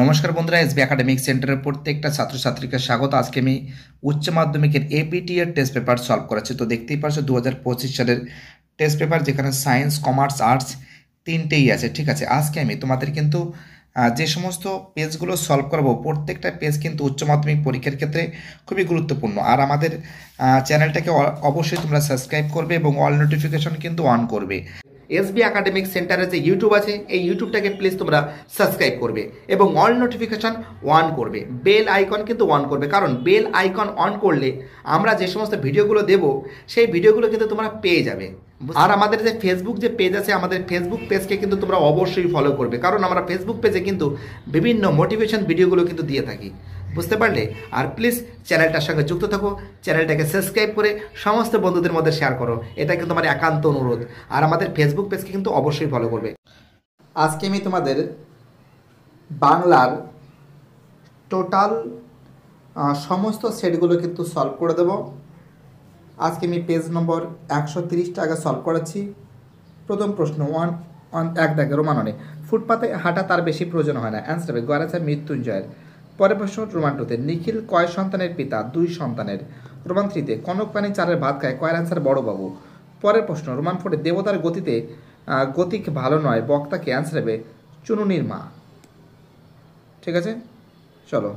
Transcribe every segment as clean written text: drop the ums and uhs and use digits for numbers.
নমস্কার বন্ধুরা, SB academic সেন্টারের প্রত্যেকটা ছাত্রছাত্রীকে স্বাগত। আজকে আমি উচ্চ মাধ্যমিকের এপিটি এর টেস্ট পেপার সলভ করাচ্ছি। তো দেখতেই পাচ্ছ 2025 সালের টেস্ট পেপার, যেখানে সায়েন্স, কমার্স, আর্টস তিনটেই আছে। ঠিক আছে, আজকে আমি তোমাদের কিন্তু যে সমস্ত পেজগুলো সলভ করবো, প্রত্যেকটা পেজ কিন্তু উচ্চ মাধ্যমিক পরীক্ষার ক্ষেত্রে খুবই গুরুত্বপূর্ণ। আর আমাদের চ্যানেলটাকে অবশ্যই তোমরা সাবস্ক্রাইব করবে এবং অল নোটিফিকেশন কিন্তু অন করবে। এসবি একাডেমিক সেন্টারের যে ইউটিউব আছে, এই ইউটিউবটাকে প্লিজ তোমরা সাবস্ক্রাইব করবে এবং অল নোটিফিকেশন অন করবে, বেল আইকন কিন্তু অন করবে। কারণ বেল আইকন অন করলে আমরা যে সমস্ত ভিডিওগুলো দেব সেই ভিডিওগুলো কিন্তু তোমরা পেয়ে যাবে। আর আমাদের যে ফেসবুক যে পেজ আছে, আমাদের ফেসবুক পেজকে কিন্তু তোমরা অবশ্যই ফলো করবে, কারণ আমরা ফেসবুক পেজে কিন্তু বিভিন্ন মোটিভেশন ভিডিওগুলো কিন্তু দিয়ে থাকি, বুঝতে পারলে। আর প্লিজ চ্যানেলটার সঙ্গে যুক্ত থাকো, চ্যানেলটাকে সাবস্ক্রাইব করে সমস্ত বন্ধুদের মধ্যে শেয়ার করো, এটা কিন্তু আমার একান্ত অনুরোধ। আর আমাদের ফেসবুক পেজকে কিন্তু অবশ্যই ফলো করবে। আজকে আমি তোমাদের বাংলার টোটাল সমস্ত সেটগুলো কিন্তু সলভ করে দেব। আজকে আমি পেজ নম্বর 130 টাকা সলভ করাচ্ছি। প্রথম প্রশ্ন, এক দাগে রোমাননে ফুটপাতে হাঁটা তার বেশি প্রয়োজন হয় না। অ্যান্সার হবে গোয়ারাচা মৃত্যুঞ্জয়ের। পরের প্রশ্ন রোমান 2তে নিখিল কয় সন্তানের পিতা? 2 সন্তানের। রোমান 3তে কনক পানি চারের ভাত খায়, কয়ের অ্যান্সার বড়বাবু। পরের প্রশ্ন রোমান 4 দেবতার গতিতে গতিক ভালো নয় বক্তাকে, অ্যান্সার হবে চুনুনির মা। ঠিক আছে, চলো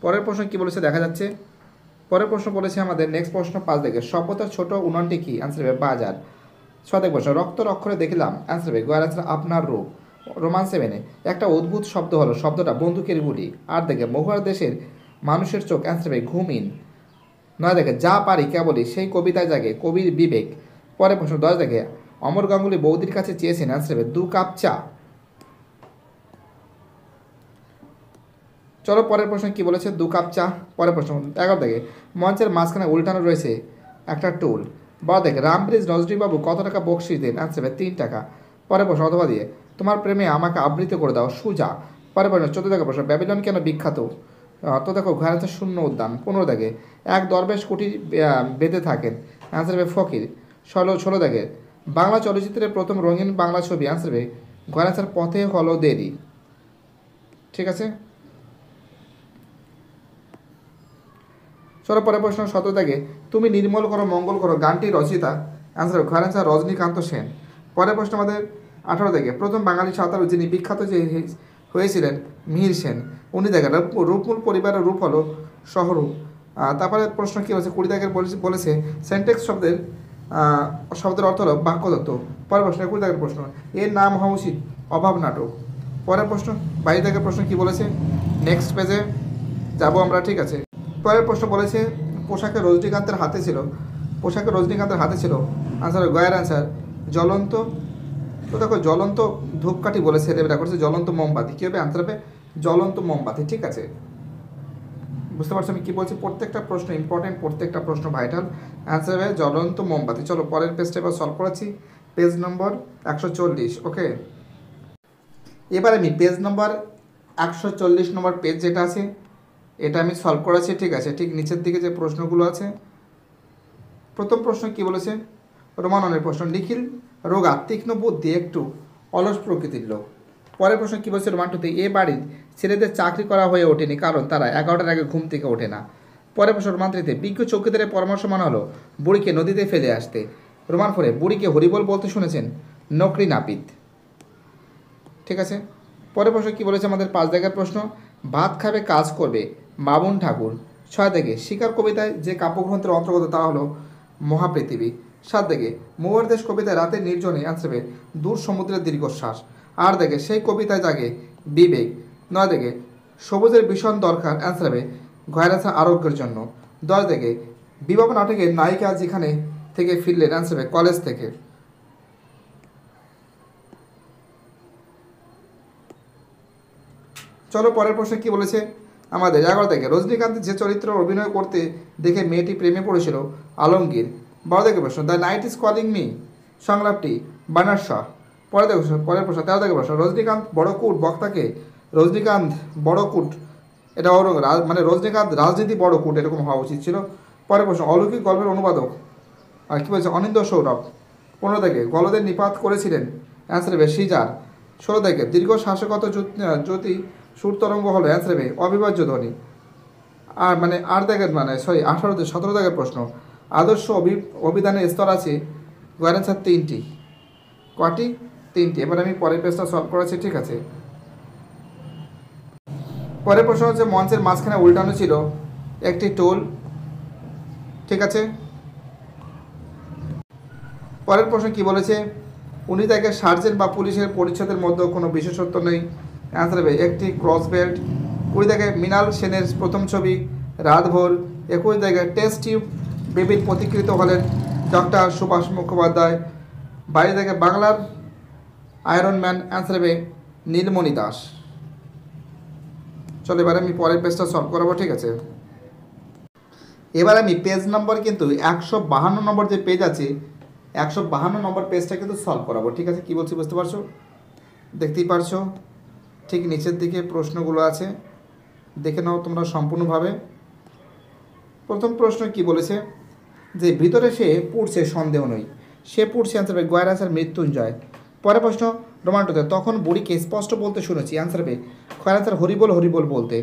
পরের প্রশ্ন কি বলেছে দেখা যাচ্ছে। পরের প্রশ্ন বলেছে আমাদের নেক্সট প্রশ্ন 5 দেখে সভ্যতার ছোট উন্নয়নটি কি? অ্যান্সার হবে বাজার। 6 দেখব রক্তর অক্ষরে দেখিলাম, অ্যান্সার হবে গোয়ার অ্যান্সার আপনার রূপ। রোমান 7 একটা অদ্ভুত শব্দ হলো, শব্দটা বন্দুকের গুলি। 8 দেখে মহুয়ার দেশের মানুষের চোখ, অ্যান্সার হবে ঘুমিন। 9 দেখে যা পারি কেবলই সেই কবিতায় জাগে কবির বিবেক। পরের প্রশ্ন 10 দেখে অমর গাঙ্গুলি বৌদির কাছে চেয়েছেন, অ্যান্সার হবে 2 কাপ চা। চলো পরের প্রশ্ন কি বলেছে, 2 কাপ চা। পরের প্রশ্ন 11 দেখে মঞ্চের মাঝখানে উল্টানো রয়েছে একটা টুল। 12 দেখে রামব্রিজ নজরুলবাবু কত টাকা বকশিস দেন? অ্যান্সার হবে 3 টাকা। পরের প্রশ্ন অথবা দিয়ে তোমার প্রেমে আমাকে আবৃত করে দাও সুজা। পরের প্রশ্ন 14 দেখে প্রশ্ন ব্যাবিলন কেন বিখ্যাত? তো দেখো ঘরে আছে শূন্য উদ্যান। 15 দেখে এক দরবেশ কুটির বেঁধে থাকেন, অ্যান্সার হবে ফকির। 16 দেখে বাংলা চলচ্চিত্রের প্রথম রঙিন বাংলা ছবি, অ্যান্সার হবে ঘরে আসার পথে হলো দেরি। ঠিক আছে, চলো পরের প্রশ্ন 17 থেকে তুমি নির্মল করো মঙ্গল করো গানটি রচয়িতা, অ্যান্সার ঘর অ্যান্সার রজনীকান্ত সেন। পরের প্রশ্ন আমাদের 18 থেকে প্রথম বাঙালি সাঁতারু যিনি বিখ্যাত যে হয়েছিলেন মিহির সেন, উনি দেখেন রূপমূল পরিবারের রূপ হলো শহরূপ। তারপরে প্রশ্ন কী হচ্ছে 20 থেকে বলেছে সেন্টেক্স শব্দের অর্থ হলো বাক্যতত্ত্ব। পরের প্রশ্ন 20 থেকে প্রশ্ন এর নাম হওয়া উচিত অভাব নাটক। পরের প্রশ্ন 22 থেকে প্রশ্ন কী বলেছে, নেক্সট পেজে যাব আমরা। ঠিক আছে, পরের প্রশ্ন বলেছে পোশাকে রজনীকান্তের হাতে ছিল, আনসার গয়ের অ্যান্সার জ্বলন্ত। তো দেখো জ্বলন্ত ধূপকাঠি বলেছে, এটা করছে জ্বলন্ত মোমবাতি। কী হবে? অ্যান্সার হবে জ্বলন্ত মোমবাতি। ঠিক আছে, বুঝতে পারছো আমি কী বলছি? প্রত্যেকটা প্রশ্ন ইম্পর্টেন্ট, প্রত্যেকটা প্রশ্ন ভাইটাল। অ্যান্সার হবে জ্বলন্ত মোমবাতি। চলো পরের পেজটা এবার সলভ করাচ্ছি, পেজ নম্বর 140। ওকে, এবার আমি পেজ নম্বর 140 নম্বর পেজ যেটা আছে এটা আমি সলভ করেছি। ঠিক আছে, ঠিক নিচের দিকে যে প্রশ্নগুলো আছে, প্রথম প্রশ্ন কি বলেছে, রোমাননের প্রশ্ন নিখিল রোগা তীক্ষ্ণ বুদ্ধি একটু অলস প্রকৃতির লোক। পরের প্রশ্ন কী বলছে, রোমান 2তে এ বাড়ির ছেলেদের চাকরি করা হয়ে ওঠেনি কারণ তারা 11টার আগে ঘুম থেকে ওঠে না। পরের প্রশ্ন রোমান 3তে বিজ্ঞ চৌকিদারের পরামর্শ মানা হলো বুড়িকে নদীতে ফেলে আসতে। রোমান 4 বুড়িকে হরিবল বলতে শুনেছেন নকরি নাপিত। ঠিক আছে, পরের প্রশ্ন কী বলেছে আমাদের 5 জায়গার প্রশ্ন, ভাত খাবে কাজ করবে বামুন ঠাকুর। 6 থেকে শিকার কবিতায় যে কাব্যগ্রন্থের অন্তর্গত তা হলো মহাপৃথিবী। 7 থেকে মহুয়ার দেশ কবিতায় রাতের নির্জনে, অ্যান্সার হবে দূর সমুদ্রের দীর্ঘশ্বাস। 8 থেকে সেই কবিতায় জাগে বিবেক। 9 থেকে সবুজের ভীষণ দরকার, অ্যান্সার হবে ঘয়ের আরোগ্যের জন্য। 10 থেকে বিবাহ নাটকের নায়িকা যেখানে থেকে ফিরলেন, অ্যান্সার হবে কলেজ থেকে। চলো পরের প্রশ্ন কি বলেছে আমাদের 11 থেকে রজনীকান্ত যে চরিত্র অভিনয় করতে দেখে মেয়েটি প্রেমে পড়েছিল আলমগীর। 12 থেকে প্রশ্ন the night is calling me সংলাপটি বানার শাহ। পরের প্রশ্ন 13 থেকে প্রশ্ন রজনীকান্ত বড়কুট বক্তাকে, রজনীকান্ত বড়কুট এটা মানে রজনীকান্ত রাজনীতি বড়কুট এরকম হওয়া উচিত ছিল। পরের প্রশ্ন অলৌকিক গল্পের অনুবাদক আর কী বলছে অনিন্দ সৌরভ। 15 থেকে গলদের নিপাত করেছিলেন, অ্যান্সার হবে সিজার। 16 থেকে দীর্ঘ শাসকত জ্যোতি সুর তরঙ্গ হলো অ্যান্সার হবে অবিভাজ্য ধ্বনি। আর মানে 17 দাগের প্রশ্ন, আদর্শ অভিধানের স্তর আছে গয়ের অ্যান্সার 3টি। কটি? 3টি। এবার আমি পরের পেজটা সলভ করেছি, ঠিক আছে। পরের প্রশ্ন হচ্ছে মঞ্চের মাঝখানে উল্টানো ছিল একটি টুল, ঠিক আছে। পরের প্রশ্ন কি বলেছে, 19 দাগে সার্জেন্ট বা পুলিশের পরিচ্ছদের মধ্যে কোনো বিশেষত্ব নেই, অ্যান্সার হবে একটি ক্রস বেল্ট। 20 দাগে মৃণাল সেনের প্রথম ছবি রাতভোর। 21 দাগে টেস্ট টিউব বেবির প্রতিকৃত হলেন ডক্টর সুভাষ মুখোপাধ্যায়। 22 দাগে বাংলার আয়রন ম্যান, অ্যান্সার হবে নীলমণি দাস। চলো এবার আমি পরের পেজটা সলভ করাবো, ঠিক আছে। এবার আমি পেজ নম্বর কিন্তু 152 নম্বর যে পেজ আছে 152 নম্বর পেজটা কিন্তু সলভ করাবো, ঠিক আছে। কী বলছি বুঝতে পারছো? দেখতেই পারছো ঠিক নিচের দিকে প্রশ্নগুলো আছে, দেখে নাও তোমরা সম্পূর্ণভাবে। প্রথম প্রশ্ন কি বলেছে, যে ভিতরে সে পড়ছে সন্দেহ নই, সে পড়ছে অ্যান্সার হবে গয়ের অ্যান্সার মৃত্যুঞ্জয়। পরের প্রশ্ন রোমান্টোতে, তখন বুড়িকে স্পষ্ট বলতে শুনেছি, অ্যান্সার হবে খয়ের অ্যান্সার হরিবোল হরিবোল বলতে।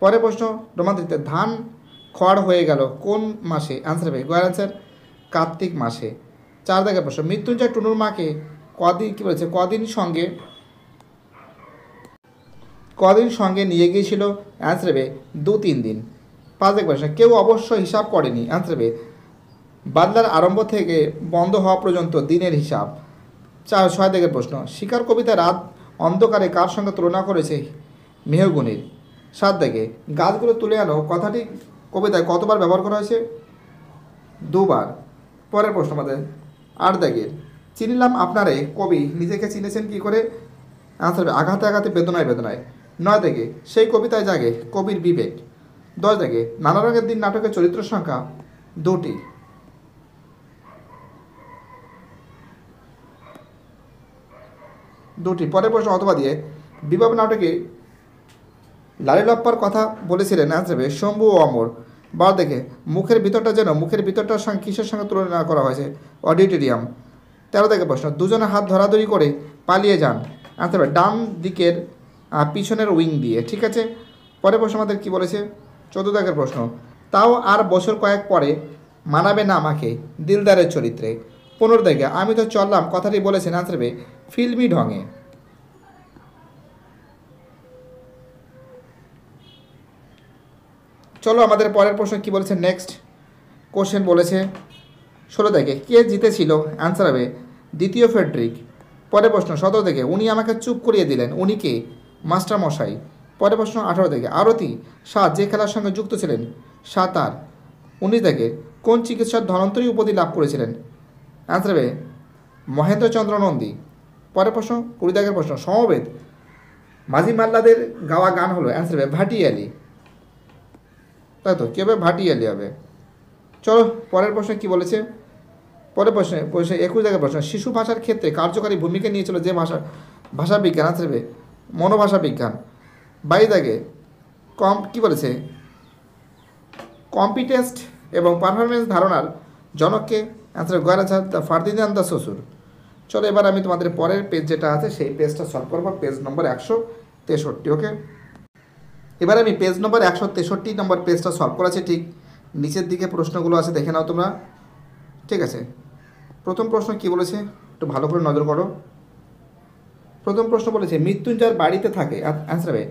পরের প্রশ্ন রোমান্টিতে, ধান খড় হয়ে গেল কোন মাসে, অ্যান্সার হবে গয়ের অ্যান্সার কার্তিক মাসে। 4 দাগের প্রশ্ন, মৃত্যুঞ্জয় টুনুর মাকে কদিন কী বলেছে কদিন সঙ্গে নিয়ে গিয়েছিল, অ্যান্সার হবে 2-3 দিন। 5 দাগের প্রশ্ন, কেউ অবশ্য হিসাব করেনি, অ্যান্সার হবে বাদলার আরম্ভ থেকে বন্ধ হওয়া পর্যন্ত দিনের হিসাব। 6 দাগের প্রশ্ন, শিকার কবিতা রাত অন্ধকারে কার সঙ্গে তুলনা করেছে, মেহগুনির। 7 দাগে গাছগুলো তুলে আনো কথাটি কবিতায় কতবার ব্যবহার করা হয়েছে, 2 বার। পরের প্রশ্ন আমাদের 8 দাগের, চিনিলাম আপনারে কবি নিজেকে চিনেছেন কি করে, অ্যান্সার হবে আঘাতে আঘাতে বেদনায় বেদনায়। 9 দাগে সেই কবিতায় জাগে কবির বিবেক। 10 দাগে নানা রঙের দিন নাটকের চরিত্র সংখ্যা 2টি। পরের প্রশ্ন অথবা দিয়ে বিবাহ নাটকে লালিলপ্পার কথা বলেছিলেন, অ্যান্সার হবে শম্ভু ও অমর। 12 দেখে মুখের ভিতরটা যেন মুখের ভিতরটার সঙ্গে কিসের সঙ্গে তুলনা করা হয়েছে, অডিটোরিয়াম। 13 দেখে প্রশ্ন, দুজনে হাত ধরাধরি করে পালিয়ে যান, অ্যান্সার হবে ডান দিকের পিছনের উইং দিয়ে, ঠিক আছে। পরের প্রশ্ন আমাদের কী বলেছে, 14 দাগের প্রশ্ন, তাও আর বছর কয়েক পরে মানাবে না আমাকে দিলদারের চরিত্রে। 15 দাগে আমি তো চললাম কথাটি বলেছেন, অ্যান্সার হবে ফিল্মি ঢঙে। চলো আমাদের পরের প্রশ্ন কি বলেছে, নেক্সট কোশ্চেন বলেছে 16 দাগে কে জিতেছিল, অ্যান্সার হবে দ্বিতীয় ফেডরিক। পরের প্রশ্ন 17 দাগে উনি আমাকে চুপ করিয়ে দিলেন, উনি কে, মাস্টার মশাই। পরের প্রশ্ন 18 দাগে আরতি শাহ যে খেলার সঙ্গে যুক্ত ছিলেন, সাঁতার। 19 দাগে কোন চিকিৎসক ধনন্তরী উপাধি লাভ করেছিলেন, অ্যান্সার হবে মহেন্দ্রচন্দ্র নন্দী। পরের প্রশ্ন 20 দাগের প্রশ্ন, সমবেত মাঝি মাল্লাদের গাওয়া গান হলো, অ্যান্সার হবে ভাটিয়ালি, তাই তো কীভাবে ভাটিয়ালি হবে। চলো পরের প্রশ্নে কি বলেছে, পরের প্রশ্নে 21 দাগের প্রশ্ন, শিশু ভাষার ক্ষেত্রে কার্যকারী ভূমিকা নিয়েছিল যে ভাষা বিজ্ঞান, অ্যান্সার হবে মনোভাষা বিজ্ঞান। 22 দাগে কী বলেছে, কম্পিটেস্ট এবং পারফরমেন্স ধারণার জনককে, অ্যান্সার গয়ের ফার্দিনান্দ দা শ্বশুর। চলো এবার আমি তোমাদের পরের পেজ যেটা আছে সেই পেজটা সলভ করবো, পেজ নম্বর 163। ওকে, এবার আমি পেজ নম্বর 163 নম্বর পেজটা সলভ করেছি, ঠিক নিচের দিকে প্রশ্নগুলো আছে দেখে নাও তোমরা, ঠিক আছে। প্রথম প্রশ্ন কি বলেছে একটু ভালো করে নজর করো। প্রথম প্রশ্ন বলেছে মৃত্যুঞ্জয়ের বাড়িতে থাকে, অ্যান্সার হবে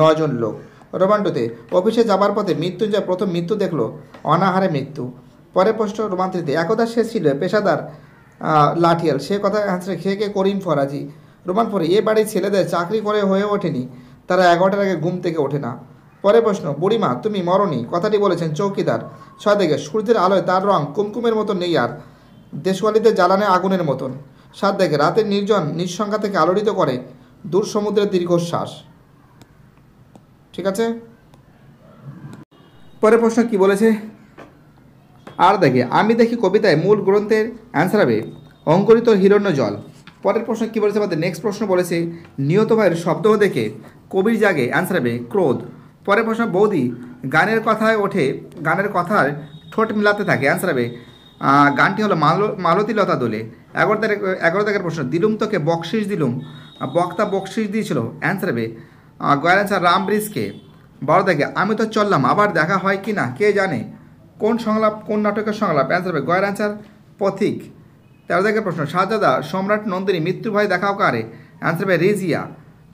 9 জন লোক। রোমান্টোতে অফিসে যাবার পথে মৃত্যুঞ্জয় প্রথম মৃত্যু দেখলো, অনাহারে মৃত্যু। পরের প্রশ্ন রোমান্টিতে একদা সে ছিল পেশাদার লাঠিয়াল, সে কথা, অ্যান্সার খেয়ে করিম ফরাজি। রোমান পরে এ বাড়ির ছেলেদের চাকরি করে হয়ে ওঠেনি, তারা 11টার আগে ঘুম থেকে ওঠে না। পরের প্রশ্ন বুড়িমা তুমি মরনি কথাটি বলেছেন চৌকিদার। 6 দেখে সূর্যের আলোয় তার রং কুমকুমের মতো নেই আর, দেশওয়ালিদের জ্বালানে আগুনের মতন। 7 দেখে রাতের নির্জন নিঃসংখ্যা থেকে আলোড়িত করে দূর সমুদ্রের দীর্ঘশ্বাস, ঠিক আছে। পরের প্রশ্ন কি বলেছে, আর দেখে আমি দেখি কবিতায় মূল গ্রন্থের, অ্যান্সার হবে অঙ্কুরিত হিরণ্য জল। পরের প্রশ্ন কী বলেছে আমাদের নেক্সট প্রশ্ন বলেছে নিহত ভাইয়ের শব্দ দেখে কবির জাগে, অ্যান্সার হবে ক্রোধ। পরের প্রশ্ন বৌদি গানের কথায় ঠোঁট মিলাতে থাকে, অ্যান্সার হবে গানটি হলো মালতী লতা দোলে। 11 দাগের প্রশ্ন দিলুম তোকে বকশিস দিলুম, বক্তা বকশিস দিয়েছিল, অ্যান্সার হবে গয়ের অ্যান্সার রাম ব্রিজকে। 12 থেকে আমি তো চললাম আবার দেখা হয় কি না কে জানে, কোন সংলাপ, কোন নাটকের সংলাপ? অ্যান্সার হবে গয়ের অ্যান্সার পথিক। 13 থেকে প্রশ্ন, শাহজাদা সম্রাট নন্দিনী মৃত্যুর ভয় দেখাও কারে? অ্যান্সার হবে রেজিয়া।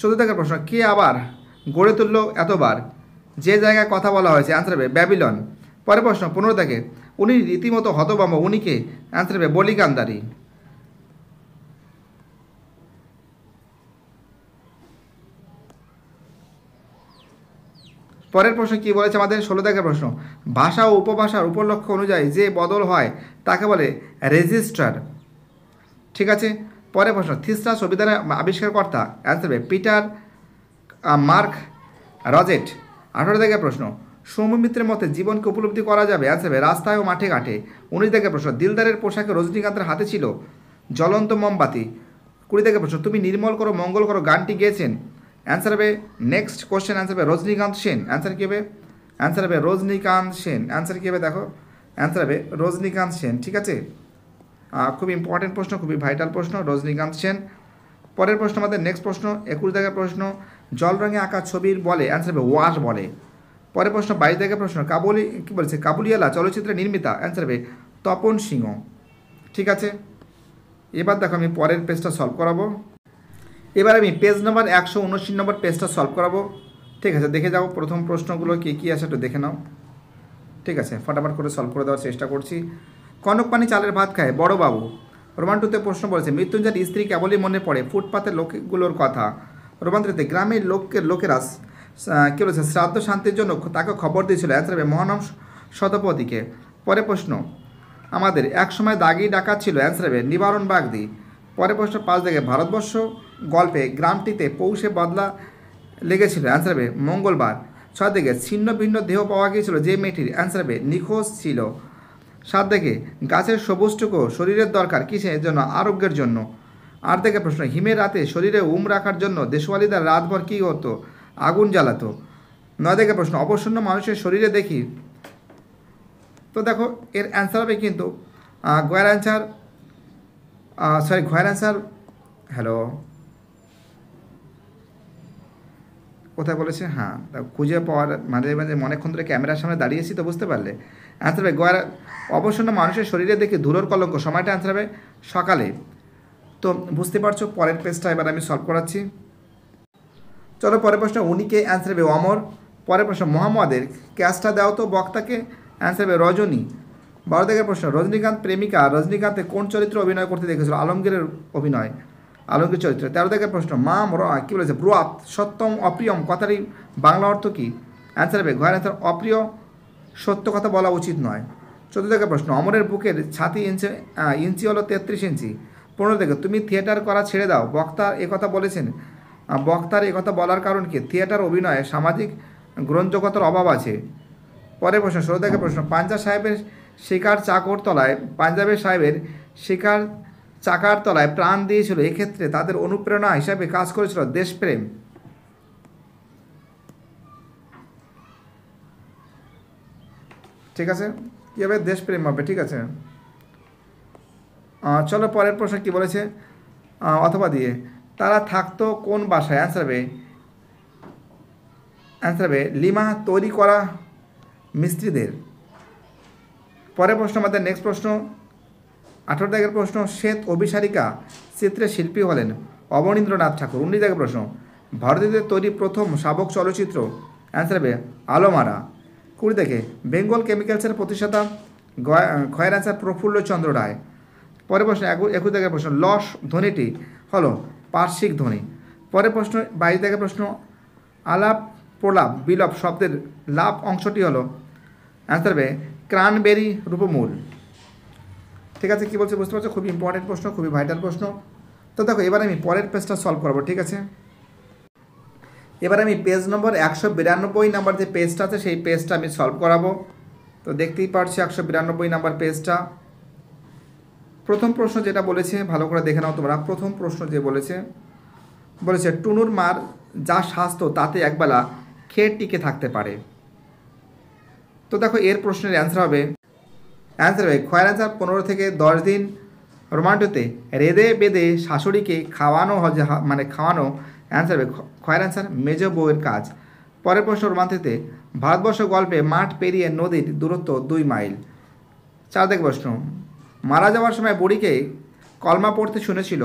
14 থেকে প্রশ্ন, কে আবার গড়ে তুললো এতবার? যে জায়গায় কথা বলা হয়েছে? অ্যান্সার হবে ব্যাবিলন। পরের প্রশ্ন 15 থেকে, উনি রীতিমতো হতভম্ব, উনিকে? অ্যান্সার হবে বলি গান্ধারী। পরের প্রশ্ন কি বলেছে আমাদের? 16 থেকে প্রশ্ন, ভাষা ও উপভাষার উপলক্ষ্য অনুযায়ী যে বদল হয় তাকে বলে রেজিস্ট্রার। ঠিক আছে। পরের প্রশ্ন, থিসরা সংবিধানের আবিষ্কারকর্তা? অ্যান্সার হবে পিটার মার্ক রজেট। 18 থেকে প্রশ্ন, সৌমিত্রের মতে জীবনকে উপলব্ধি করা যাবে? অ্যান্সার হবে রাস্তায় ও মাঠে ঘাটে। 19 থেকে প্রশ্ন, দিলদারের পোশাকে রজনীকান্তের হাতে ছিল জ্বলন্ত মোমবাতি। 20 থেকে প্রশ্ন, তুমি নির্মল করো মঙ্গল করো গানটি গেয়েছেন? অ্যান্সার হবে নেক্সট কোশ্চেন, অ্যান্সার হবে রজনীকান্ত সেন। অ্যান্সার কী হবে? অ্যান্সার হবে রজনীকান্ত সেন। অ্যান্সার কী হবে দেখো? অ্যান্সার হবে রজনীকান্ত সেন। ঠিক আছে, খুব ইম্পর্টেন্ট প্রশ্ন, খুবই ভাইটাল প্রশ্ন, রজনীকান্ত সেন। পরের প্রশ্ন আমাদের নেক্সট প্রশ্ন 21 থেকে প্রশ্ন, জল রঙে আঁকা ছবির বলে? অ্যান্সার হবে ওয়াশ বলে। পরের প্রশ্ন 22 থেকে প্রশ্ন, কাবুলি কী বলেছে? কাবুলিওয়ালা চলচ্চিত্রের নির্মিতা? অ্যান্সার হবে তপন সিংহ। ঠিক আছে, এবার দেখো আমি পরের পেজটা সলভ করাবো। এবার আমি পেজ নাম্বার 179 নম্বর পেজটা সলভ করাবো। ঠিক আছে, দেখে যাও প্রথম প্রশ্নগুলো কী কী আছে একটু দেখে নাও। ঠিক আছে, ফটাফট করে সলভ করে দেওয়ার চেষ্টা করছি। কনক পানি চালের ভাত খায় বড়বাবু। রোমান 2-তে প্রশ্ন বলেছে, মৃত্যুঞ্জয়ের স্ত্রী কেবলই মনে পড়ে ফুটপাতের লোকগুলোর কথা। রোমান 3-তে গ্রামের লোকেরা কী বলেছে? শ্রাদ্ধ শান্তির জন্য তাকে খবর দিয়েছিল। অ্যান্সার হবে মহানম শতপথীকে। পরে প্রশ্ন আমাদের, এক সময় দাগি ডাকাত ছিল? অ্যান্সার হবে নিবারণ বাগদি। পরে প্রশ্ন 5 থেকে, ভারতবর্ষ গল্পে গ্রামটিতে পৌষে বদলা লেগেছিল? অ্যান্সার হবে মঙ্গলবার। 6 থেকে, ছিন্ন ভিন্ন দেহ পাওয়া গিয়েছিল যে মেয়েটির? অ্যান্সার হবে নিখোঁজ ছিল। 7 থেকে, গাছের সবুজটুকু শরীরের দরকার কিসের জন্য? আরোগ্যের জন্য। 8 থেকে প্রশ্ন, হিমের রাতে শরীরে রাখার জন্য দেশওয়ালিরা রাতভর কী হতো? আগুন জ্বালাতো। 9 থেকে প্রশ্ন, অবসন্ন মানুষের শরীরে দেখি? তো দেখো এর অ্যান্সার হবে কিন্তু গয়ের অ্যান্সার ঘয়ের অ্যান্সার, হ্যালো কোথায় বলেছে? হ্যাঁ, খুঁজে পাওয়ার মাঝে মাঝে অনেকক্ষণ ধরে ক্যামেরার সামনে দাঁড়িয়েছি তো বুঝতে পারলে। অ্যান্সার হবে গয়ের অবসন্ন মানুষের শরীরে দেখি ধুলোর কলঙ্ক, সময়টা অ্যান্সার হবে সকালে। তো বুঝতে পারছো, পরের পেজটা এবার আমি সলভ করাচ্ছি। চলো পরের প্রশ্ন, উনিকে? অ্যান্সার হবে অমর। পরের প্রশ্ন, মোহাম্মদের ক্যাশটা দাও তো বক্তাকে? অ্যান্সার হবে রজনী। 12 থেকে প্রশ্ন, রজনীকান্ত প্রেমিকা রজনীকান্তে কোন চরিত্রে অভিনয় করতে দেখেছিল? আলমগীরের অভিনয়, আলমগীর চরিত্রে। 13 থেকে প্রশ্ন, মা কী বলেছে? ব্রুয়াত সত্যম অপ্রিয়ম কথারই বাংলা অর্থ কী? অ্যান্সার হবে ঘয়ের অ্যান্সার অপ্রিয়, সত্য কথা বলা উচিত নয়। 14 থেকে প্রশ্ন, অমরের বুকের ছাতি ইঞ্চি হলো 33 ইঞ্চি। 15 থেকে, তুমি থিয়েটার করা ছেড়ে দাও, বক্তা একথা বলেছেন? বক্তার একথা বলার কারণ কি? থিয়েটার অভিনয়ে সামাজিক গ্রহণযোগ্যতার অভাব আছে। পরের প্রশ্ন 16 থেকে প্রশ্ন, পাঞ্জাব সাহেবের শিকার চাকর তলায়, পাঞ্জাবের সাহেবের শিকার চাকার তলায় প্রাণ দিয়েছিল, এক্ষেত্রে তাদের অনুপ্রেরণা হিসাবে কাজ করেছিল দেশপ্রেম। ঠিক আছে, কী হবে? দেশপ্রেম হবে। ঠিক আছে, চলো পরের প্রশ্ন কি বলেছে? অথবা দিয়ে, তারা থাকতো কোন বাসায়? অ্যান্সার হবে লিমা তৈরি করা মিস্ত্রিদের। পরের প্রশ্ন আমাদের নেক্সট প্রশ্ন 18 থেকে প্রশ্ন, শ্বেত অভিসারিকা চিত্রের শিল্পী হলেন অবনীন্দ্রনাথ ঠাকুর। 19 থেকে প্রশ্ন, ভারতীয়দের তৈরি প্রথম শাবক চলচ্চিত্র? অ্যান্সার হবে আলোমারা। 20 থেকে, বেঙ্গল কেমিক্যালসের প্রতিষ্ঠাতা? ঘয়ের অ্যান্সার প্রফুল্লচন্দ্র রায়। পরের প্রশ্ন 21 থেকে প্রশ্ন, লস ধ্বনিটি হলো পার্শ্বিক ধ্বনি। পরের প্রশ্ন 22 থেকে প্রশ্ন, আলাপ প্রলাপ বিলোপ শব্দের লাভ অংশটি হলো? অ্যান্সার হবে ক্রানবেরি রূপমূল। ঠিক আছে, কী বলছে বুঝতে পারছো? খুবই ইম্পর্টেন্ট প্রশ্ন, খুবই ভাইটাল প্রশ্ন। তো দেখো এবার আমি পরের পেজটা সলভ করবো। ঠিক আছে, এবার আমি পেজ নম্বর 192 নাম্বার যে পেজটা আছে সেই পেজটা আমি সলভ করাবো। তো দেখতেই পারছি 192 নাম্বার পেজটা। প্রথম প্রশ্ন যেটা বলেছে ভালো করে দেখে নাও তোমরা। প্রথম প্রশ্ন যে বলেছে টুনুর মার যা স্বাস্থ্য তাতে একবেলা খেয়ে টিকে থাকতে পারে। তো দেখো এর প্রশ্নের অ্যান্সার হবে খয়ের অ্যান্সার 15 থেকে 10 দিন। রোমান 2-তে রেদে বেদে শাশুড়িকে খাওয়ানো, খাওয়ানো। অ্যান্সার হবে খয়ের অ্যান্সার মেজ বউয়ের কাজ। পরের প্রশ্ন রোমান্টিতে ভারতবর্ষ গল্পে মাঠ পেরিয়ে নদীর দূরত্ব 2 মাইল। 4 দেখে প্রশ্ন মারা যাওয়ার সময় বুড়িকে কলমা পড়তে শুনেছিল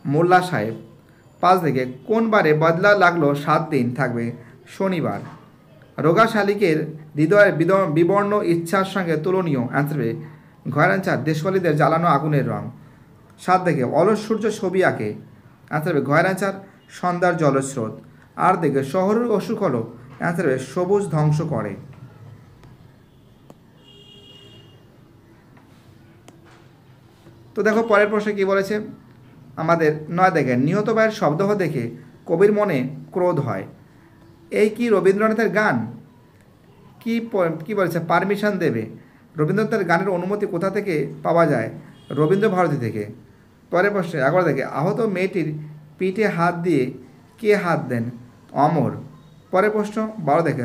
মোল্লা সাহেব। 5 দেখে কোন বারে বদলা লাগলো 7 দিন থাকবে শনিবার। রোগা শালিকের হৃদয়ের বিবর্ণ ইচ্ছার সঙ্গে তুলনীয় অ্যান্সার হবে ঘয়ের অ্যান্সার দেশওয়ালিদের জ্বালানো আগুনের রং। 7 দেখে অলস সূর্য ছবি আঁকে অ্যান্সার হবে ঘয়ের অ্যান্সার সন্ধ্যার জলস্রোত। 8 দেখে শহরের অসুখ হলো অ্যান্সার হবে সবুজ ধ্বংস করে। তো দেখো পরের প্রশ্নে কী বলেছে আমাদের 9 দেখে নিহত ভাইয়ের শব্দহ দেখে কবির মনে ক্রোধ হয়। এই কি রবীন্দ্রনাথের গান? কি বলেছে পারমিশন দেবে। রবীন্দ্রনাথের গানের অনুমতি কোথা থেকে পাওয়া যায়? রবীন্দ্র ভারতী থেকে। পরের প্রশ্নে 11 দেখে আহত মেয়েটির পিঠে হাত দিয়ে কে হাত দেন? অমর। পরের প্রশ্ন 12 দেখে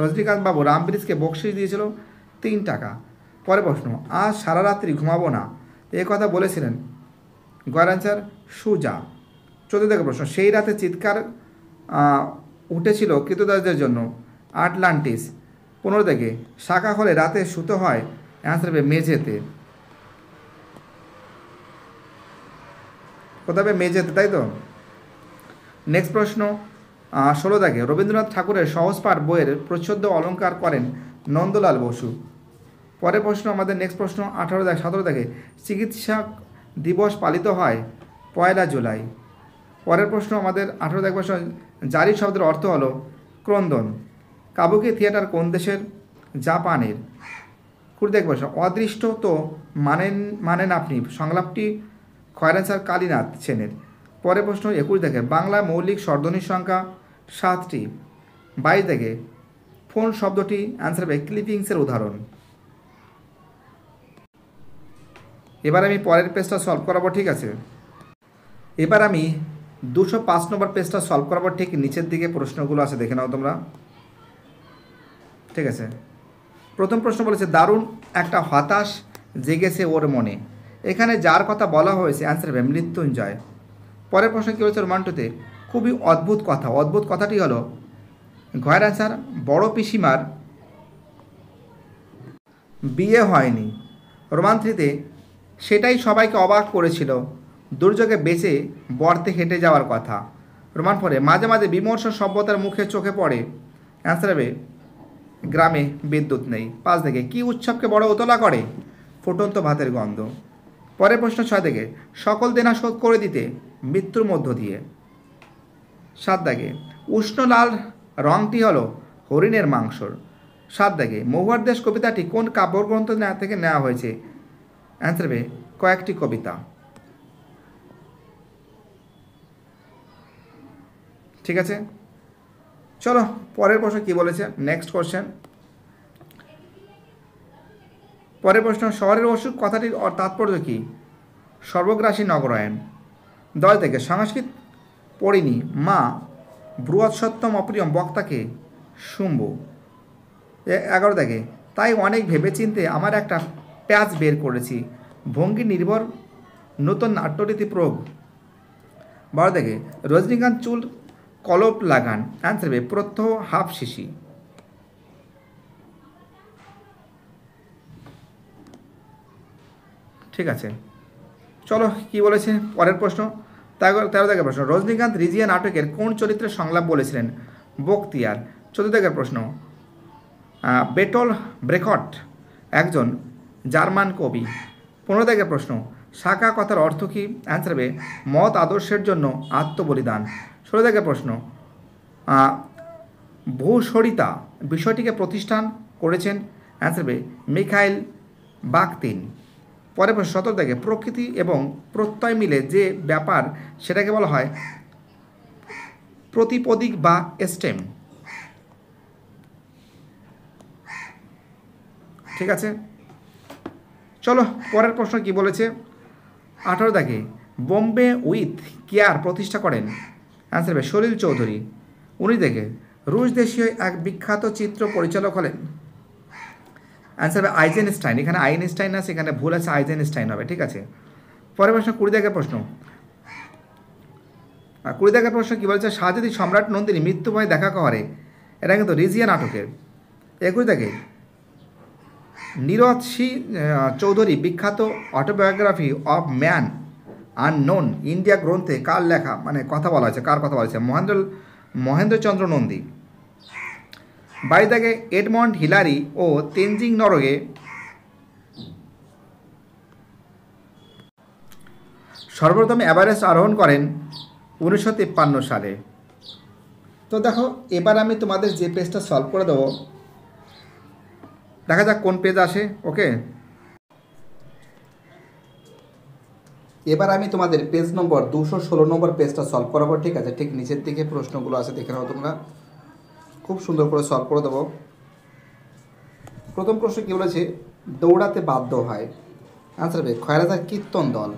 রজনীকান্ত বাবু রামব্রিজকে বকশিস দিয়েছিল 3 টাকা। পরের প্রশ্ন আজ সারা রাত্রি ঘুমাবো না এ কথা বলেছিলেন গয়ের অ্যান্সার সুজা। 14 দেখে প্রশ্ন সেই রাতে চিৎকার উঠেছিল কৃতদাসদের জন্য আটলান্টিস। 15 দেখে শাখা হলে রাতে শুতে হয় অ্যান্সার হবে মেঝেতে। কোথায় হবে? মেঝেতে, তাই তো। নেক্সট প্রশ্ন 16 দেখে রবীন্দ্রনাথ ঠাকুরের সহজপাঠ বইয়ের প্রচ্ছদ অলঙ্কার করেন নন্দলাল বসু। পরের প্রশ্ন আমাদের নেক্সট প্রশ্ন 17 দেখে চিকিৎসক দিবস পালিত হয় 1 জুলাই। পরের প্রশ্ন আমাদের 18 দেখে প্রশ্ন জারি শব্দের অর্থ হলো ক্রন্দন। কাবুকি থিয়েটার কোন দেশের? জাপানের। 20 দেখে প্রশ্ন অদৃষ্ট তো মানেন আপনি সংলাপটি খয়ের অ্যান্সার কালীনাথ সেনের। পরের প্রশ্ন 21 দেখে বাংলা মৌলিক স্বরধ্বনির সংখ্যা 7টি। 22 দেখে ফোন শব্দটি অ্যান্সার হবে ক্লিপিংসের উদাহরণ। এবার আমি পরের পেজটা সলভ করাবো, ঠিক আছে। এবার আমি 205 নম্বর পেজটা সলভ করাবো। ঠিক নিচের দিকে প্রশ্নগুলো আছে, দেখে নাও তোমরা, ঠিক আছে। প্রথম প্রশ্ন বলেছে দারুণ একটা হতাশ জেগেছে ওর মনে। এখানে যার কথা বলা হয়েছে অ্যান্সার হবে মৃত্যুঞ্জয়। পরের প্রশ্ন কী হয়েছে রোমান্টুতে খুবই অদ্ভুত কথা। অদ্ভুত কথাটি হলো ঘয়ের অ্যান্সার বড় পিসিমার বিয়ে হয়নি। রোমান 3তে সেটাই সবাইকে অবাক করেছিল দুর্যোগে বেঁচে বর্তে হেঁটে যাওয়ার কথা। রোমান 4 মাঝে মাঝে বিমর্ষ সভ্যতার মুখে চোখে পড়ে অ্যান্সার হবে গ্রামে বিদ্যুৎ নেই। 5 দেখে কী উৎসবকে বড় উতলা করে? ফুটন্ত ভাতের গন্ধ। পরের প্রশ্ন 6 দেখে সকল দেনা শোধ করে দিতে মৃত্যুর মধ্য দিয়ে। 7 দেখে উষ্ণ লাল রঙটি হলো হরিণের মাংসর। 7 দেখে মহুয়ার দেশ কবিতাটি কোন কাব্যগ্রন্থ থেকে নেওয়া হয়েছে? অ্যান্সার হবে কয়েকটি কবিতা। ঠিক আছে, চলো পরের প্রশ্ন কি বলেছে। Next question. পরের প্রশ্ন শহরের অসুখ কথাটির তাৎপর্য কী? সর্বগ্রাসী নগরায়ণ। 10 থেকে সংস্কৃত পড়িনি মা বৃহৎসত্তম অপ্রিয়ম বক্তাকে শুনবো। 11 থেকে তাই অনেক ভেবেচিন্তে আমার একটা প্যাচ বের করেছি ভঙ্গি নির্ভর নতুন নাট্যরীতি প্রয়োগ। 12 থেকে রজনীকান্ত চুল কলপ লাগান অ্যান্সার হবে প্রত্যহ হাফ শিশি। ঠিক আছে, চলো কি বলেছে পরের প্রশ্ন। 13 থেকে প্রশ্ন রজনীকান্ত রিজিয়া নাটকের কোন চরিত্রের সংলাপ বলেছিলেন? বক্তিয়ার। 14 থেকে প্রশ্ন বেটল ব্রেখট একজন জার্মান কবি। 15 থেকে প্রশ্ন শাখা কথার অর্থ কী? অ্যান্সার হবে মত আদর্শের জন্য আত্মবলিদান। 16 থেকে প্রশ্ন ভূসরিতা বিষয়টিকে প্রতিষ্ঠান করেছেন? অ্যান্সার হবে মিখাইল বাখতিন। পরে প্রশ্ন 17 থেকে প্রকৃতি এবং প্রত্যয় মিলে যে ব্যাপার সেটাকে বলা হয় প্রতিপদিক বা স্টেম। ঠিক আছে, চলো পরের প্রশ্ন কি বলেছে। 18 দেখে বোম্বে উইথ কেয়ার প্রতিষ্ঠা করেন? অ্যান্সার হবে সলিল চৌধুরী। 19 দেখে রুশ দেশীয় এক বিখ্যাত চিত্র পরিচালক হলেন? অ্যান্সার হবে আইজেনস্টাইন। এখানে আইনস্টাইন আছে, এখানে ভুল আছে, আইজেনস্টাইন হবে। ঠিক আছে, পরের প্রশ্ন 20 দেখে প্রশ্ন কুড়ি দাগের প্রশ্ন কী বলেছে, শাহজাদি সম্রাট নন্দিনী মৃত্যু ভয়ে দেখা করে, এটা কিন্তু রিজিয়া নাটকের। 21 দাগে নীরজ সি চৌধুরী বিখ্যাত autobiography of man unknown India গ্রন্থে কার লেখা, মানে কথা বলা হয়েছে, কার কথা বলা হয়েছে, মহেন্দ্রচন্দ্র নন্দী। 22 দাগে এডমন্ড হিলারি ও তেনজিং নরগে সর্বপ্রথম এভারেস্ট আরোহণ করেন 1953 সালে। তো দেখো এবার আমি তোমাদের যে পেজটা সলভ করে দেবো, দেখা যাক কোন পেজ আসে। ওকে, এবার আমি তোমাদের পেজ নম্বর 216 নম্বর পেজটা সলভ করাবো। ঠিক আছে, ঠিক নিচের দিকে প্রশ্নগুলো আছে, দেখে নাও তোমরা, খুব সুন্দর করে সলভ করে দেবো। প্রথম প্রশ্ন কী বলেছে, দৌড়াতে বাধ্য হয়, আনসার হবে খয়রাজার কীর্তন দল।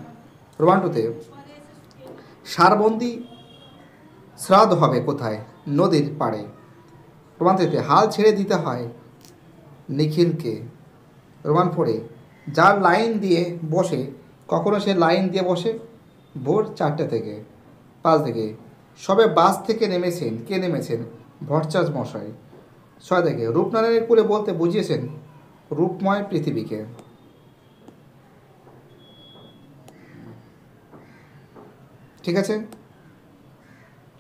প্রমাণ টুতে সারবন্দি শ্রাদ্ধ হবে কোথায়, নদীর পাড়ে। প্রমাণ থ্রিতে হাল ছেড়ে দিতে হয় নিখিলকে। প্রমাণ ফোরে যার লাইন দিয়ে বসে, কখনো সে লাইন দিয়ে বসে, ভোর 4টে থেকে। 5 থেকে সবে বাস থেকে নেমেছেন, কে নেমেছেন, ভট্টাচার্য মশাই। 6 থেকে রূপনারায়ণের কুলে বলতে বুঝিয়েছেন রূপময় পৃথিবীকে। ঠিক আছে,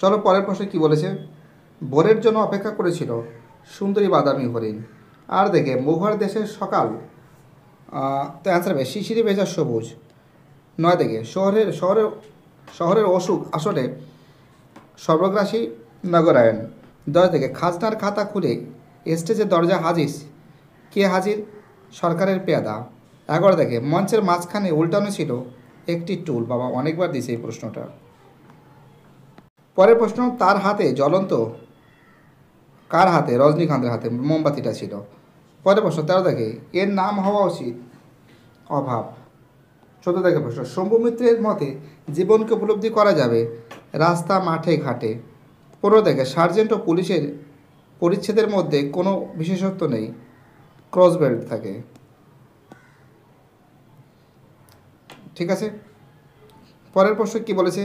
চলো পরের প্রশ্নে কী বলেছে, ভোরের জন্য অপেক্ষা করেছিল সুন্দরী বাদামি হরিণ। আর দেখে মুঘর দেশের সকাল, তো অ্যান্সার হবে শিশিরে ভেজা সবুজ। 9 থেকে শহরের অসুখ আসলে সর্বগ্রাসী নগরায়ণ। 10 থেকে খাজনার খাতা খুলে স্টেজের দরজা হাজির, কে হাজির, সরকারের পেয়াদা। 11 থেকে মঞ্চের মাঝখানে উল্টানো ছিল একটি টুল। বাবা অনেকবার দিয়েছে এই প্রশ্নটা। পরের প্রশ্ন, তার হাতে জ্বলন্ত, কার হাতে, রজনীকান্তের হাতে মোমবাতিটা ছিল। পরের প্রশ্ন 13 থেকে এর নাম হওয়া উচিত অভাব। 14 থেকে প্রশ্ন, শম্ভু মিত্রের মতে জীবনকে উপলব্ধি করা যাবে রাস্তা, মাঠে, ঘাটে। 15 থেকে সার্জেন্ট ও পুলিশের পরিচ্ছেদের মধ্যে কোনো বিশেষত্ব নেই, ক্রস বেল্ট থাকে। ঠিক আছে, পরের প্রশ্ন কী বলেছে,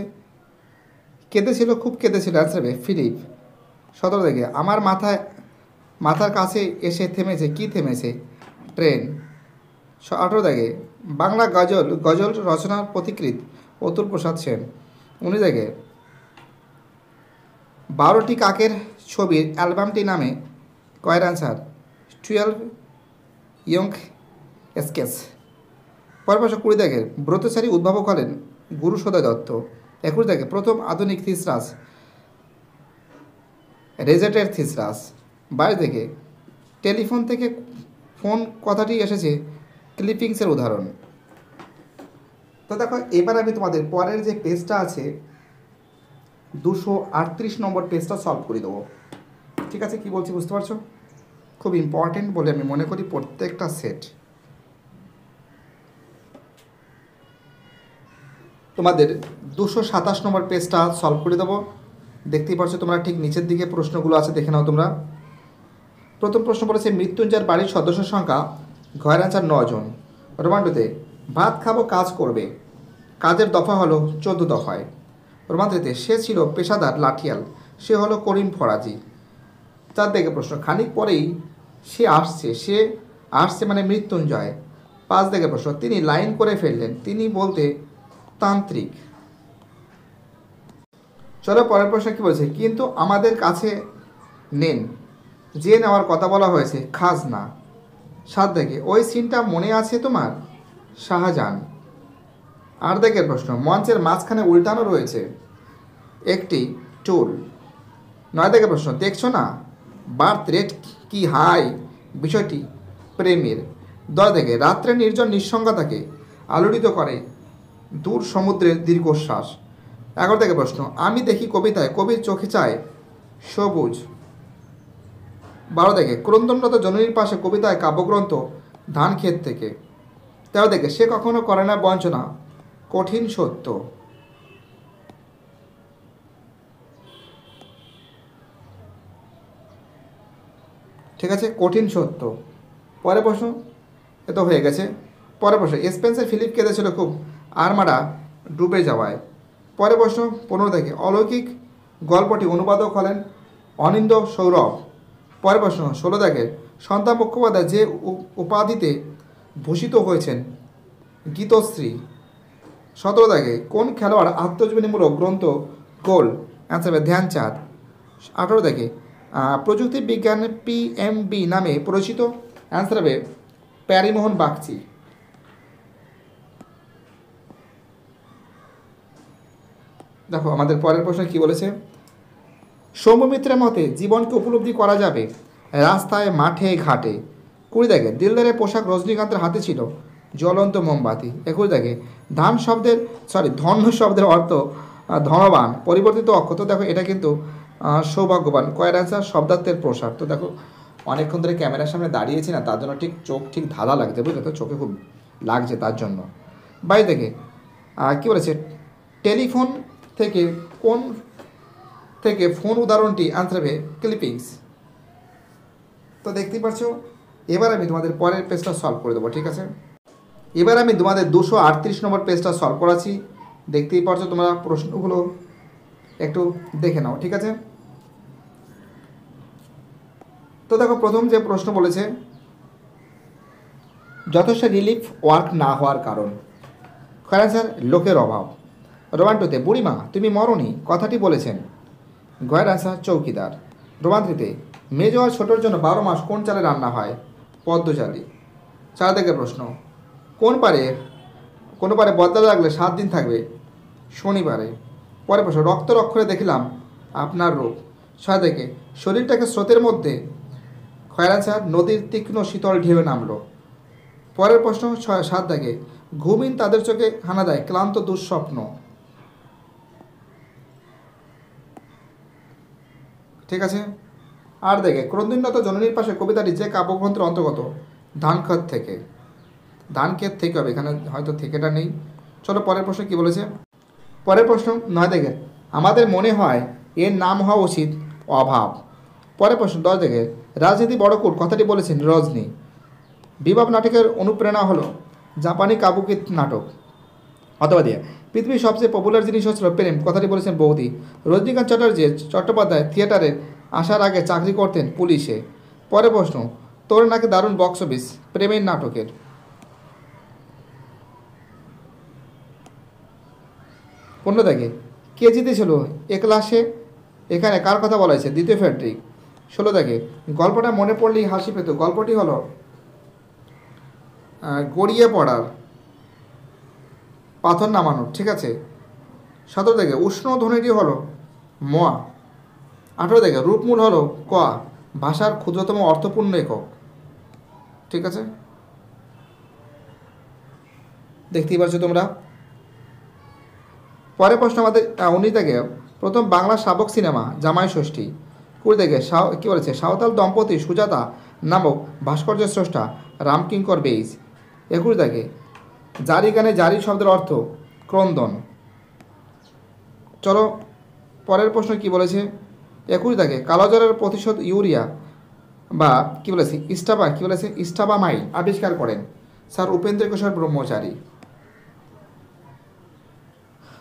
কেঁদেছিল, খুব কেঁদেছিল, অ্যান্সার হবে ফিলিপ। 17 থেকে আমার মাথার কাছে এসে থেমেছে, কি থেমেছে, ট্রেন। 18 থেকে বাংলা গজল রচনার পথিকৃৎ অতুল প্রসাদ সেন। 19 থেকে 12টি কাকের ছবির অ্যালবামটি নামে কয়ের, অ্যান্সার 12 ইয়ং স্কেচ। পরের প্রশ্ন 20 থেকে ব্রতচারী উদ্ভাবক হলেন গুরু সদয় দত্ত। 21 থেকে প্রথম আধুনিক থিসরাস, রেজেটের থিসরাস। 22 থেকে টেলিফোন থেকে ফোন কথাটি এসেছে ক্লিপিংসের উদাহরণ। তো দেখো এবার আমি তোমাদের পরের যে পেজটা আছে 238 নম্বর পেজটা সলভ করে দেবো। ঠিক আছে, কি বলছি বুঝতে পারছো, খুব ইম্পর্টেন্ট বলে আমি মনে করি প্রত্যেকটা সেট। তোমাদের 227 নম্বর পেজটা সলভ করে দেবো। দেখতেই পাচ্ছ তোমরা, ঠিক নিচের দিকে প্রশ্নগুলো আছে, দেখে নাও তোমরা। প্রথম প্রশ্ন বলেছে মৃত্যুঞ্জয়ের বাড়ির সদস্য সংখ্যা, ঘয়ের অ্যান্সার 9 জন। রোমান্টুতে ভাত খাবো কাজ করবে, কাজের দফা হলো 14 দফায়। রোমান্টুতে সে ছিল পেশাদার লাঠিয়াল, সে হলো করিম ফরাজি। 4 দিকে প্রশ্ন, খানিক পরেই সে আসছে মানে মৃত্যুঞ্জয়। 5 দিকে প্রশ্ন, তিনি লাইন করে ফেললেন, তিনি বলতে তান্ত্রিক। চলো পরের প্রশ্ন কী বলছে, কিন্তু আমাদের কাছে নেন, যে নেওয়ার কথা বলা হয়েছে খাজনা। 7 থেকে ওই সিনটা মনে আছে তোমার, শাহজাহান। 8 দিকের প্রশ্ন, মঞ্চের মাঝখানে উল্টানো রয়েছে একটি টুল। 9 দিকের প্রশ্ন, দেখছো না বার্থ রেট কি হাই, বিষয়টি প্রেমের। 10 থেকে রাত্রে নির্জন নিঃসঙ্গতাকে আলোড়িত করে দূর সমুদ্রের দীর্ঘশ্বাস। 11 থেকে প্রশ্ন, আমি দেখি কবিতায় কবির চোখে চায় সবুজ। 12 থেকে ক্রন্দনরত জননীর পাশে কবিতায় কাব্যগ্রন্থ ধান ক্ষেত থেকে। 13 থেকে সে কখনো করে না বঞ্চনা, কঠিন সত্য। ঠিক আছে, কঠিন সত্য। পরের প্রশ্ন, এ তো হয়ে গেছে। পরের প্রশ্ন, স্পেন্সার ফিলিপ কেঁদেছিল খুব আর্মাডা ডুবে যাওয়ায়। পরের প্রশ্ন 15 থেকে অলৌকিক গল্পটি অনুবাদক হলেন অনিন্দ্য সৌরভ। পরের প্রশ্ন 16 থেকে সন্তান মুখোপাধ্যায় যে উপাধিতে ভূষিত হয়েছেন গীতশ্রী। 17 থেকে কোন খেলোয়াড় আত্মজীবনীমূলক গ্রন্থ গোল, অ্যান্সার হবে ধ্যানচাঁদ। 18 থেকে প্রযুক্তি বিজ্ঞান পিএমবি নামে পরিচিত, অ্যান্সার হবে প্যারিমোহন বাগচি। দেখো আমাদের পরের প্রশ্ন কি বলেছে, সৌম্যমিত্রের মতে জীবনকে উপলব্ধি করা যাবে রাস্তায় মাঠে ঘাটে। 20 থেকে দিলদারের পোশাক রজনীকান্তের হাতে ছিল জ্বলন্ত মোমবাতি। 21 থেকে ধন্য শব্দের অর্থ ধনবান, পরিবর্তিত অক্ষ। তো দেখো এটা কিন্তু সৌভাগ্যবান। কয়ের অ্যান্সার শব্দার্থের প্রসার। তো দেখো অনেকক্ষণ ধরে ক্যামেরার সামনে দাঁড়িয়েছি না, তার জন্য চোখ ধাঁধা লাগছে, বুঝলে তো, চোখে খুব লাগছে তার জন্য। 22 থেকে কী বলেছে, টেলিফোন থেকে কোন থেকে ফোন উদাহরণটি, অ্যান্সার হবে ক্লিপিংস। তো দেখতেই পাচ্ছ, এবার আমি তোমাদের পরের পেজটা সলভ করে দেবো, ঠিক আছে। এবার আমি তোমাদের 238 নম্বর পেজটা সলভ করাচ্ছি। দেখতেই পাচ্ছ তোমরা প্রশ্নগুলো একটু দেখে নাও, ঠিক আছে। তো দেখো প্রথম যে প্রশ্ন বলেছে, যথেষ্ট রিলিফ ওয়ার্ক না হওয়ার কারণ, স্যার লোকের অভাব। রোমান 2 তে বুড়িমা তুমি মরনি কথাটি বলেছেন, গয়ের অ্যান্সার চৌকিদার। রোমান 3 তে মেজো আর ছোটোর জন্য 12 মাস কোন চালে রান্না হয়, পদ্মচালি। 4 থেকে প্রশ্ন, কোনো পারে বদলা লাগলে 7 দিন থাকবে, শনিবারে। পরে প্রশ্ন, রক্ত রক্ষরে দেখিলাম আপনার রূপ। 6 থেকে শরীরটাকে স্রোতের মধ্যে, খয়ের অ্যান্সার নদীর তীক্ষ্ণ শীতল ঢেউয়ে নামলো। পরের প্রশ্ন 7 থেকে ঘুমিন তাদের চোখে হানা দেয় ক্লান্ত দুঃস্বপ্ন, ঠিক আছে। 8 থেকে ক্রন্দুন্নত জননীর পাশে কবিতাটি যে কাব্যগ্রন্থের অন্তর্গত, ধানক্ষেত থেকে হবে, এখানে হয়তো থেকেটা নেই। চলো পরের প্রশ্ন কি বলেছে। পরের প্রশ্ন 9 থেকে আমাদের মনে হয় এর নাম হওয়া উচিত অভাব। পরের প্রশ্ন 10 থেকে রাজনীতি বড়কুট কথাটি বলেছেন রজনী। বিবাহ নাটকের অনুপ্রেরণা হলো জাপানি কাবুকি নাটক। অথবা দিয়ে পৃথিবীর সবচেয়ে পপুলার জিনিস হচ্ছিল প্রেম কথাটি বলেছেন বৌদি। রজনীকান্ত চট্টোপাধ্যায় থিয়েটারে আসার আগে চাকরি করতেন পুলিশে। পরের প্রশ্ন, তোর নাকি দারুণ বক্স অফিস প্রেমের নাটকের। 15 থেকে কে জিতেছিল এ ক্লাসে, এখানে কার কথা বলা হয়েছে, দ্বিতীয় ফ্রেডরিক। 16 থেকে গল্পটা মনে পড়লেই হাসি পেত, গল্পটি হলো গড়িয়ে পড়ার পাথর নামানোর, ঠিক আছে। 17 থেকে উষ্ণ ধ্বনিটি হলো মোয়া। 18 থেকে রূপমূল হলো ক, ভাষার ক্ষুদ্রতম অর্থপূর্ণ একক, ঠিক আছে। দেখতেই পাচ্ছ তোমরা। পরের প্রশ্ন আমাদের 19 থেকে প্রথম বাংলা শাবক সিনেমা জামাই ষষ্ঠী। 20 থেকে কী বলেছে, সাঁওতাল দম্পতি সুজাতা নামক ভাস্কর্য স্রষ্টা রামকিঙ্কর বেইজ। 21 থেকে জারি গানে জারি শব্দের অর্থ ক্রন্দন। চলো পরের প্রশ্ন কি বলেছে। 21 থেকে কালোজ্বরের প্রতিশোধ ইউরিয়া বা ইস্টাবামাইল আবিষ্কার করেন স্যার উপেন্দ্র কিশোর ব্রহ্মচারী।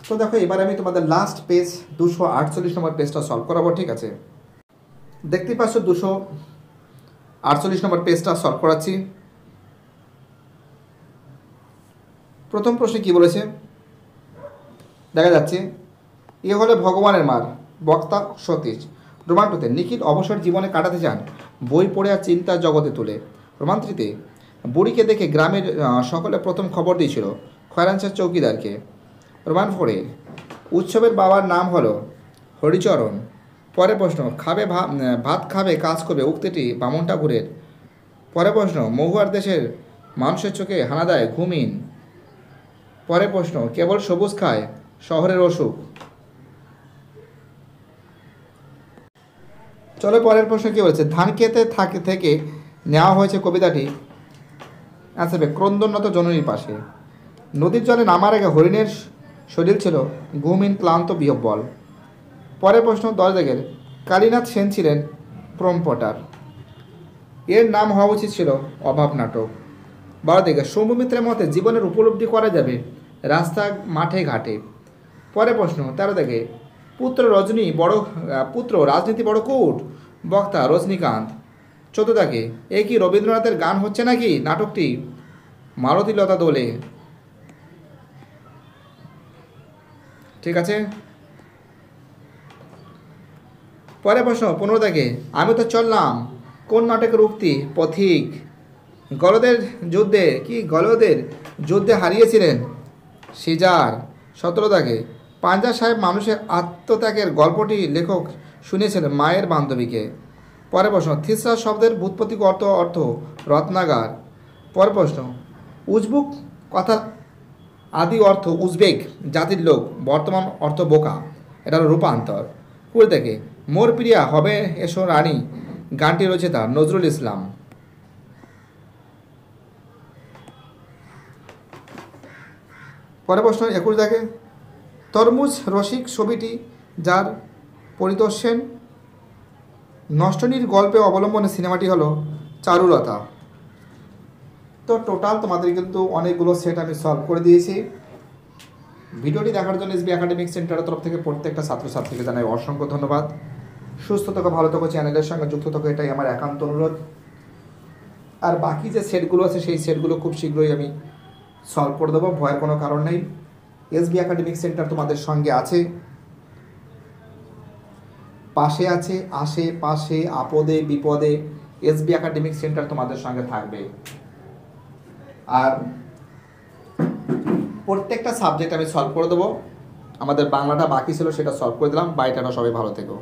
তো দেখো এবার আমি তোমাদের লাস্ট পেজ 248 নম্বর পেজটা সলভ করাবো, ঠিক আছে। দেখতেই পাচ্ছ 248 নম্বর পেজটা সলভ করাচ্ছি। প্রথম প্রশ্নে কি বলেছে দেখা যাচ্ছে, এ হলে ভগবানের মার, বক্তা সতীশ। রোমান 2 তে নিখিল অবসর জীবনে কাটাতে চান বই পড়ে আর চিন্তার জগতে তুলে। রোমান 3 তে বুড়িকে দেখে গ্রামের সকলে প্রথম খবর দিয়েছিল খয়রানচাঁদ চৌকিদারকে। রোমান 4 এ উৎসবের বাবার নাম হলো হরিচরণ। পরের প্রশ্ন, ভাত খাবে কাজ করবে উক্তিটি বামন ঠাকুরের। পরের প্রশ্ন, মহুয়ার দেশের মানুষের চোখে হানা দেয় ঘুমিন। পরের প্রশ্ন, কেবল সবুজ খায় শহরের অসুখ। চলো পরের প্রশ্ন কী বলেছে, ধান খেতে থেকে নেওয়া হয়েছে কবিতাটি, আসবে ক্রন্দনত জননীর পাশে। নদীর জলে নামার আগে হরিণের শরীর ছিল ঘুমহীন ক্লান্ত বিহ্বল। পরের প্রশ্ন 10 থেকে কালীনাথ সেন ছিলেন প্রম্পটার, এর নাম হওয়া উচিত ছিল অভাব নাটক। 12 থেকে সৌম্যমিত্রের মতে জীবনের উপলব্ধি করা যাবে রাস্তা মাঠে ঘাটে। পরে প্রশ্ন 13 থেকে পুত্র রাজনীতি বড় কূট, বক্তা রজনীকান্ত। 14 থেকে এ কি রবীন্দ্রনাথের গান হচ্ছে নাকি নাটকটি? মালতীলতা দোলে। ঠিক আছে। পরে প্রশ্ন 15 থেকে আমি তো চললাম কোন নাটকের উক্তি? পথিক। গলদের যুদ্ধে হারিয়েছিলেন সিজার। 17 থেকে পাঞ্জা সাহেব মানুষের আত্মত্যাগের গল্পটি লেখক শুনেছেন মায়ের বান্ধবীকে। পরে প্রশ্ন থিসরা শব্দের ব্যুৎপত্তি অর্থ রত্নাগার। পরে প্রশ্ন উজবুক কথার আদি অর্থ উজবেক জাতির লোক, বর্তমান অর্থ বোকা, এটা হলো রূপান্তর। 20 থেকে মোর প্রিয়া হবে এসো রানী গানটি রয়েছে তার নজরুল ইসলাম। পরে প্রশ্ন 21 থেকে তরমুজ রসিক ছবিটি যার পরিদর্শন নষ্টনীর গল্পে অবলম্বনে সিনেমাটি হলো চারুলতা। তো টোটাল তোমাদের কিন্তু অনেকগুলো সেট আমি সলভ করে দিয়েছি। ভিডিওটি দেখার জন্য এসবি একাডেমিক সেন্টারের তরফ থেকে প্রত্যেকটা ছাত্রছাত্রীকে জানাই অসংখ্য ধন্যবাদ। সুস্থ থাকো, ভালো থাকো, চ্যানেলের সঙ্গে যুক্ত থাকো, এটাই আমার একান্ত অনুরোধ। আর বাকি যে সেটগুলো আছে সেই সেটগুলো খুব শীঘ্রই আমি সলভ করে দেবো, ভয়ের কোনো কারণ নেই। এসবি একাডেমিক সেন্টার তোমাদের সঙ্গে আছে, পাশে আছে, আশেপাশে আপদে বিপদে এসবি একাডেমিক সেন্টার তোমাদের সঙ্গে থাকবে। আর প্রত্যেকটা সাবজেক্ট আমি সলভ করে দেবো। আমাদের বাংলাটা বাকি ছিল, সেটা সলভ করে দিলাম। বাইটাটা সবাই ভালো থেকো।